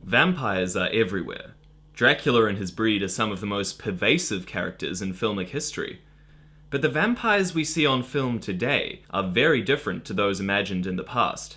Vampires are everywhere. Dracula and his breed are some of the most pervasive characters in filmic history. But the vampires we see on film today are very different to those imagined in the past.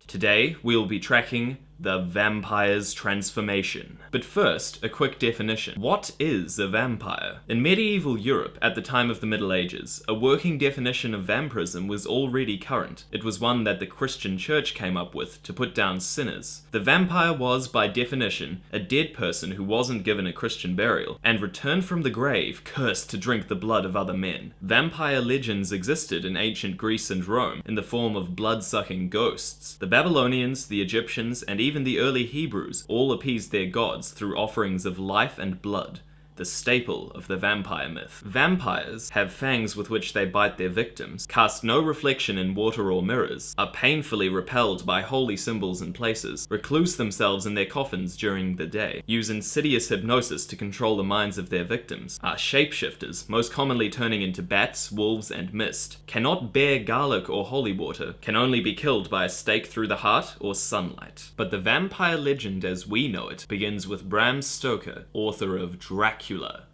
Today, we'll be tracking the vampire's transformation. But first, a quick definition. What is a vampire? In medieval Europe, at the time of the Middle Ages, a working definition of vampirism was already current. It was one that the Christian Church came up with to put down sinners. The vampire was, by definition, a dead person who wasn't given a Christian burial, and returned from the grave cursed to drink the blood of other men. Vampire legends existed in ancient Greece and Rome in the form of blood-sucking ghosts. The Babylonians, the Egyptians, and even the early Hebrews all appeased their gods through offerings of life and blood, the staple of the vampire myth. Vampires have fangs with which they bite their victims, cast no reflection in water or mirrors, are painfully repelled by holy symbols and places, recluse themselves in their coffins during the day, use insidious hypnosis to control the minds of their victims, are shapeshifters, most commonly turning into bats, wolves, and mist, cannot bear garlic or holy water, can only be killed by a stake through the heart or sunlight. But the vampire legend as we know it begins with Bram Stoker, author of Dracula.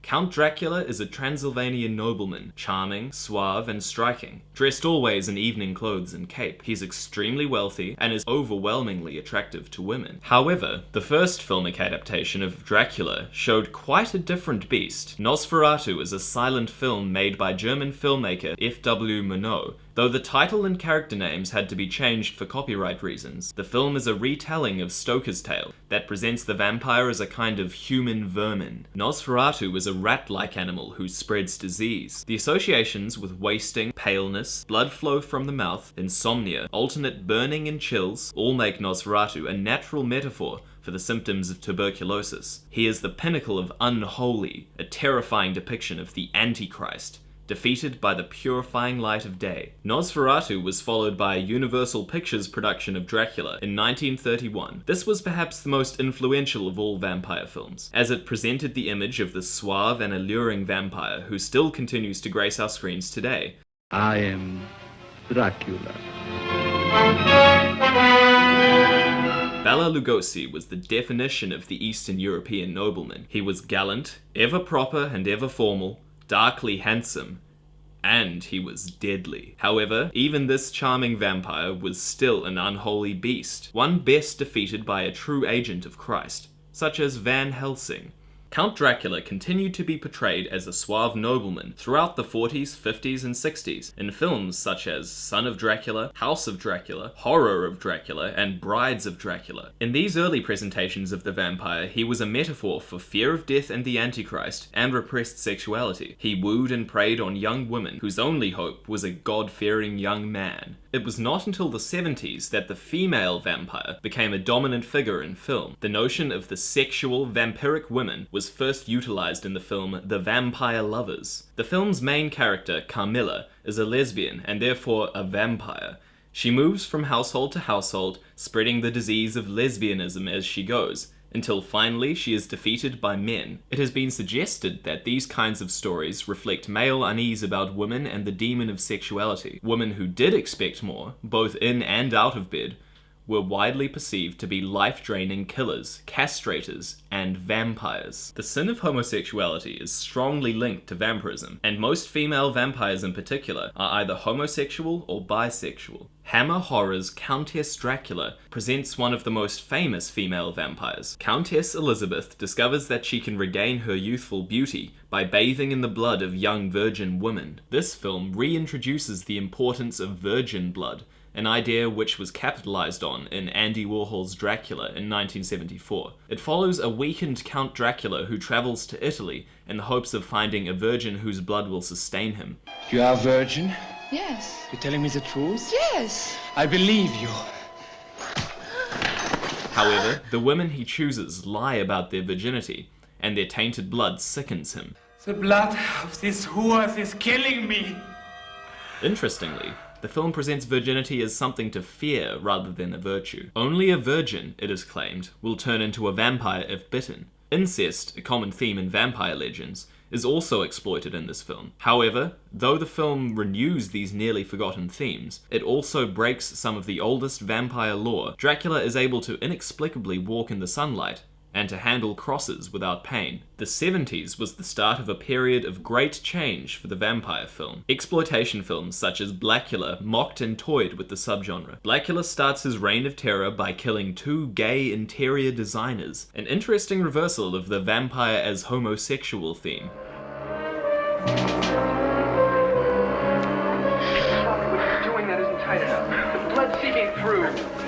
Count Dracula is a Transylvanian nobleman, charming, suave, and striking, dressed always in evening clothes and cape. He's extremely wealthy and is overwhelmingly attractive to women. However, the first filmic adaptation of Dracula showed quite a different beast. Nosferatu is a silent film made by German filmmaker F.W. Murnau. Though the title and character names had to be changed for copyright reasons, the film is a retelling of Stoker's tale that presents the vampire as a kind of human vermin. Nosferatu is a rat-like animal who spreads disease. The associations with wasting, paleness, blood flow from the mouth, insomnia, alternate burning and chills all make Nosferatu a natural metaphor for the symptoms of tuberculosis. He is the pinnacle of unholy, a terrifying depiction of the Antichrist, defeated by the purifying light of day. Nosferatu was followed by a Universal Pictures production of Dracula in 1931. This was perhaps the most influential of all vampire films, as it presented the image of the suave and alluring vampire who still continues to grace our screens today. I am Dracula. Bela Lugosi was the definition of the Eastern European nobleman. He was gallant, ever proper and ever formal, darkly handsome, and he was deadly. However, even this charming vampire was still an unholy beast, one best defeated by a true agent of Christ, such as Van Helsing. Count Dracula continued to be portrayed as a suave nobleman throughout the 40s, 50s, and 60s in films such as Son of Dracula, House of Dracula, Horror of Dracula, and Brides of Dracula. In these early presentations of the vampire, he was a metaphor for fear of death and the Antichrist, and repressed sexuality. He wooed and preyed on young women, whose only hope was a God-fearing young man. It was not until the 70s that the female vampire became a dominant figure in film. The notion of the sexual, vampiric women was first utilized in the film The Vampire Lovers. The film's main character, Carmilla, is a lesbian and therefore a vampire. She moves from household to household, spreading the disease of lesbianism as she goes, until finally she is defeated by men. It has been suggested that these kinds of stories reflect male unease about women and the demon of sexuality. Women who did expect more, both in and out of bed, were widely perceived to be life-draining killers, castrators, and vampires. The sin of homosexuality is strongly linked to vampirism, and most female vampires in particular are either homosexual or bisexual. Hammer Horror's Countess Dracula presents one of the most famous female vampires. Countess Elizabeth discovers that she can regain her youthful beauty by bathing in the blood of young virgin women. This film reintroduces the importance of virgin blood, an idea which was capitalized on in Andy Warhol's Dracula in 1974. It follows a weakened Count Dracula who travels to Italy in the hopes of finding a virgin whose blood will sustain him. You are a virgin? Yes. You're telling me the truth? Yes. I believe you. However, the women he chooses lie about their virginity, and their tainted blood sickens him. The blood of this whore is killing me. Interestingly, the film presents virginity as something to fear rather than a virtue. Only a virgin, it is claimed, will turn into a vampire if bitten. Incest, a common theme in vampire legends, is also exploited in this film. However, though the film renews these nearly forgotten themes, it also breaks some of the oldest vampire lore. Dracula is able to inexplicably walk in the sunlight, and to handle crosses without pain. The 70s was the start of a period of great change for the vampire film. Exploitation films such as Dracula mocked and toyed with the subgenre. Dracula starts his reign of terror by killing 2 gay interior designers, an interesting reversal of the vampire as homosexual theme.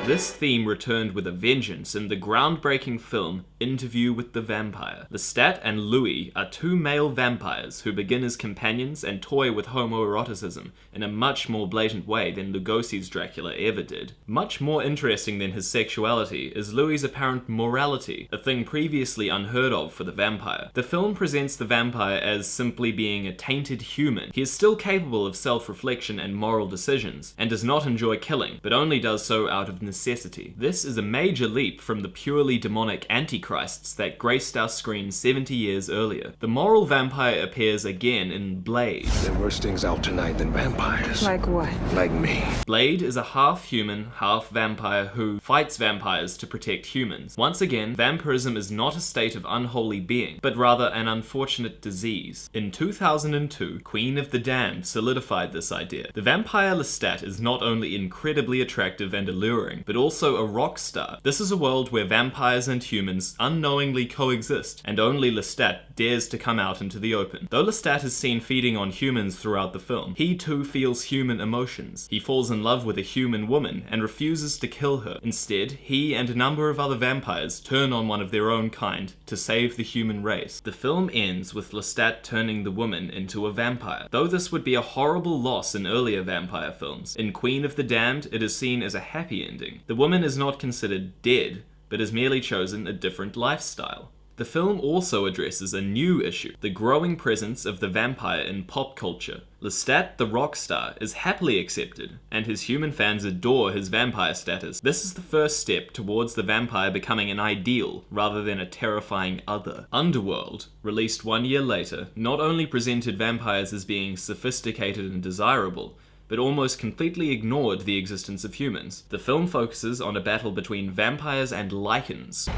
This theme returned with a vengeance in the groundbreaking film Interview with the Vampire. Lestat and Louis are 2 male vampires who begin as companions and toy with homoeroticism in a much more blatant way than Lugosi's Dracula ever did. Much more interesting than his sexuality is Louis' apparent morality, a thing previously unheard of for the vampire. The film presents the vampire as simply being a tainted human. He is still capable of self-reflection and moral decisions, and does not enjoy killing, but only does so out of necessity. This is a major leap from the purely demonic antichrists that graced our screen 70 years earlier. The moral vampire appears again in Blade. There are worse things out tonight than vampires. Like what? Like me. Blade is a half-human, half-vampire who fights vampires to protect humans. Once again, vampirism is not a state of unholy being, but rather an unfortunate disease. In 2002, Queen of the Damned solidified this idea. The vampire Lestat is not only incredibly attractive and alluring, but also a rock star. This is a world where vampires and humans unknowingly coexist, and only Lestat dares to come out into the open. Though Lestat is seen feeding on humans throughout the film, he too feels human emotions. He falls in love with a human woman and refuses to kill her. Instead, he and a number of other vampires turn on one of their own kind to save the human race. The film ends with Lestat turning the woman into a vampire. Though this would be a horrible loss in earlier vampire films, in Queen of the Damned it is seen as a happy ending. The woman is not considered dead, but has merely chosen a different lifestyle. The film also addresses a new issue, the growing presence of the vampire in pop culture. Lestat, the rock star, is happily accepted, and his human fans adore his vampire status. This is the first step towards the vampire becoming an ideal, rather than a terrifying other. Underworld, released 1 year later, not only presented vampires as being sophisticated and desirable, but almost completely ignored the existence of humans. The film focuses on a battle between vampires and lichens.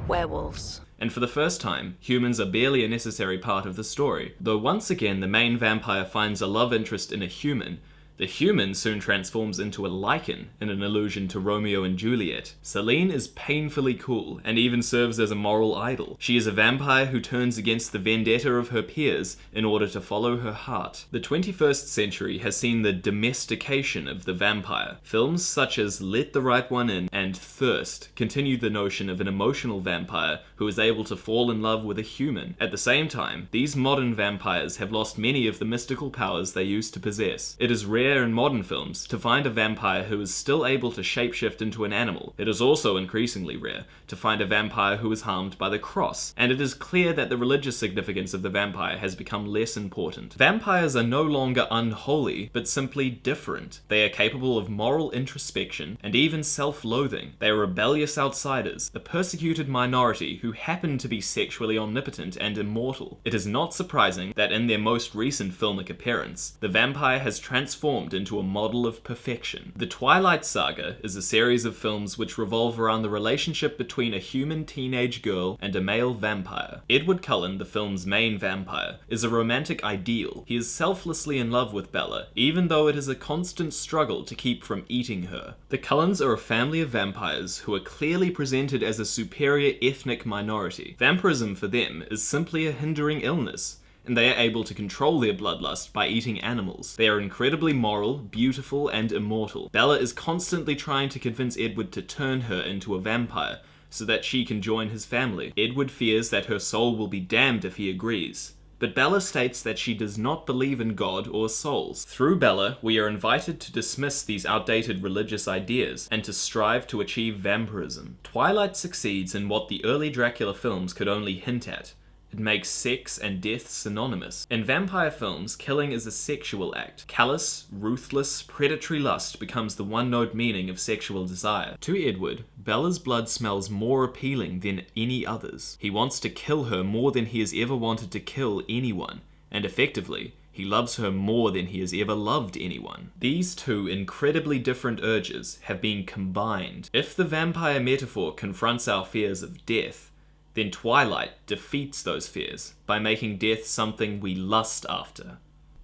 Werewolves. And for the first time, humans are barely a necessary part of the story. Though once again the main vampire finds a love interest in a human, the human soon transforms into a lichen in an allusion to Romeo and Juliet. Selene is painfully cool, and even serves as a moral idol. She is a vampire who turns against the vendetta of her peers in order to follow her heart. The 21st century has seen the domestication of the vampire. Films such as Let the Right One In and Thirst continue the notion of an emotional vampire who is able to fall in love with a human. At the same time, these modern vampires have lost many of the mystical powers they used to possess. It is rare in modern films to find a vampire who is still able to shapeshift into an animal. It is also increasingly rare to find a vampire who is harmed by the cross, and it is clear that the religious significance of the vampire has become less important. Vampires are no longer unholy, but simply different. They are capable of moral introspection and even self-loathing. They are rebellious outsiders, a persecuted minority who happen to be sexually omnipotent and immortal. It is not surprising that in their most recent filmic appearance, the vampire has transformed into a model of perfection. The Twilight saga is a series of films which revolve around the relationship between a human teenage girl and a male vampire. Edward Cullen, the film's main vampire, is a romantic ideal. He is selflessly in love with Bella, even though it is a constant struggle to keep from eating her. The Cullens are a family of vampires who are clearly presented as a superior ethnic minority. Vampirism for them is simply a hindering illness, and they are able to control their bloodlust by eating animals. They are incredibly moral, beautiful, and immortal. Bella is constantly trying to convince Edward to turn her into a vampire, so that she can join his family. Edward fears that her soul will be damned if he agrees, but Bella states that she does not believe in God or souls. Through Bella, we are invited to dismiss these outdated religious ideas, and to strive to achieve vampirism. Twilight succeeds in what the early Dracula films could only hint at: a It makes sex and death synonymous. In vampire films, killing is a sexual act. Callous, ruthless, predatory lust becomes the one-note meaning of sexual desire. To Edward, Bella's blood smells more appealing than any other's. He wants to kill her more than he has ever wanted to kill anyone, and effectively, he loves her more than he has ever loved anyone. These two incredibly different urges have been combined. If the vampire metaphor confronts our fears of death, then Twilight defeats those fears by making death something we lust after.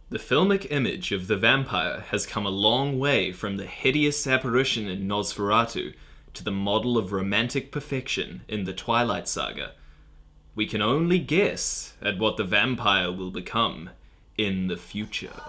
The filmic image of the vampire has come a long way from the hideous apparition in Nosferatu to the model of romantic perfection in the Twilight saga. We can only guess at what the vampire will become in the future.